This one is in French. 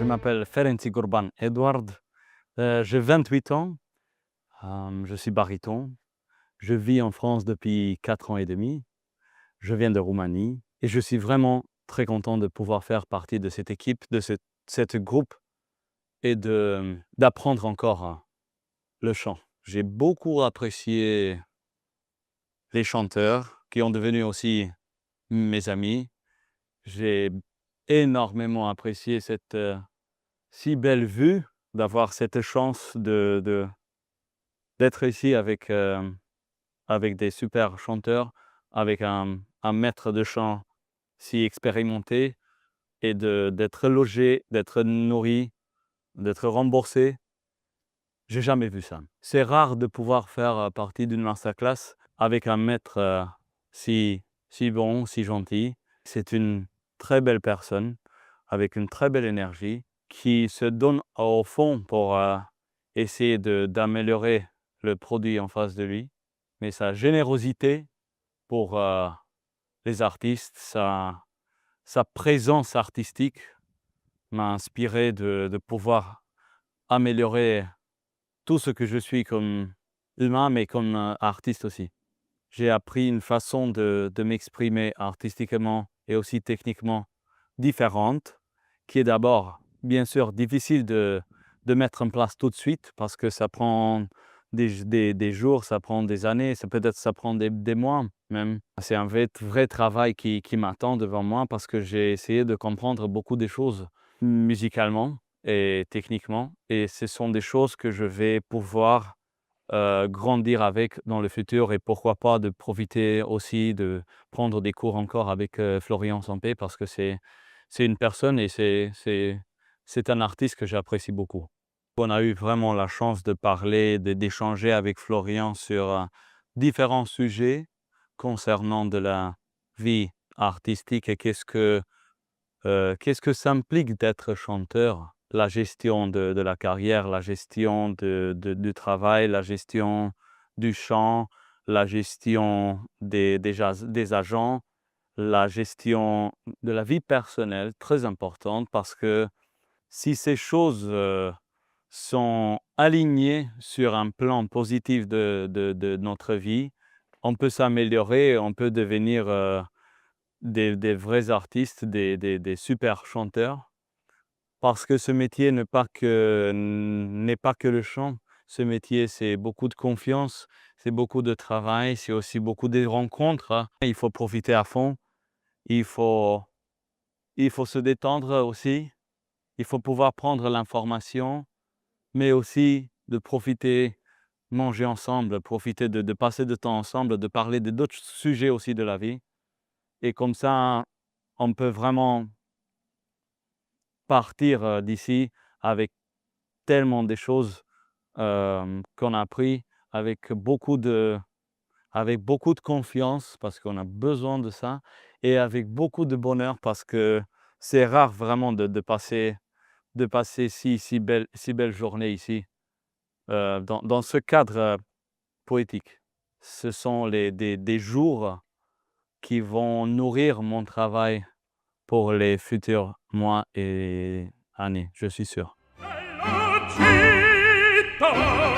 m'appelle Ferenci Gurban Edward. J'ai 28 ans. Je suis baryton. Je vis en France depuis 4 ans et demi. Je viens de Roumanie et je suis vraiment très content de pouvoir faire partie de cette équipe, de cette groupe et d'apprendre encore le chant. J'ai beaucoup apprécié les chanteurs qui ont devenu aussi mes amis. J'ai énormément apprécié cette si belle vue, d'avoir cette chance d'être ici avec des super chanteurs, avec un maître de chant si expérimenté et d'être logé, d'être nourri, d'être remboursé. J'ai jamais vu ça. C'est rare de pouvoir faire partie d'une masterclass avec un maître si bon, si gentil. C'est une très belle personne, avec une très belle énergie, qui se donne au fond pour essayer d'améliorer le produit en face de lui. Mais sa générosité pour les artistes, sa présence artistique m'a inspiré de pouvoir améliorer tout ce que je suis comme humain, mais comme artiste aussi. J'ai appris une façon de m'exprimer artistiquement et aussi techniquement différente, qui est d'abord, bien sûr, difficile de mettre en place tout de suite parce que ça prend des jours, ça prend des années, ça prend des mois même. C'est un vrai travail qui m'attend devant moi parce que j'ai essayé de comprendre beaucoup de choses musicalement et techniquement. Et ce sont des choses que je vais pouvoir grandir avec dans le futur et pourquoi pas de profiter aussi de prendre des cours encore avec Florian Sampé parce que c'est une personne et c'est un artiste que j'apprécie beaucoup. On a eu vraiment la chance de parler, d'échanger avec Florian sur différents sujets concernant de la vie artistique et qu'est-ce que ça implique d'être chanteur, la gestion de la carrière, la gestion du travail, la gestion du chant, la gestion des agents, la gestion de la vie personnelle, très importante parce que si ces choses sont alignées sur un plan positif de notre vie, on peut s'améliorer, on peut devenir des vrais artistes, des super chanteurs. Parce que ce métier n'est pas que le chant. Ce métier, c'est beaucoup de confiance, c'est beaucoup de travail, c'est aussi beaucoup de rencontres. Il faut profiter à fond, il faut se détendre aussi, il faut pouvoir prendre l'information, mais aussi de profiter, manger ensemble, profiter de passer du temps ensemble, de parler d'autres sujets aussi de la vie. Et comme ça, on peut vraiment partir d'ici avec tellement de choses qu'on a appris avec beaucoup de confiance parce qu'on a besoin de ça et avec beaucoup de bonheur parce que c'est rare vraiment de passer si belle journée ici dans ce cadre poétique. Ce sont des jours qui vont nourrir mon travail pour les futurs mois et années, je suis sûr. Bella città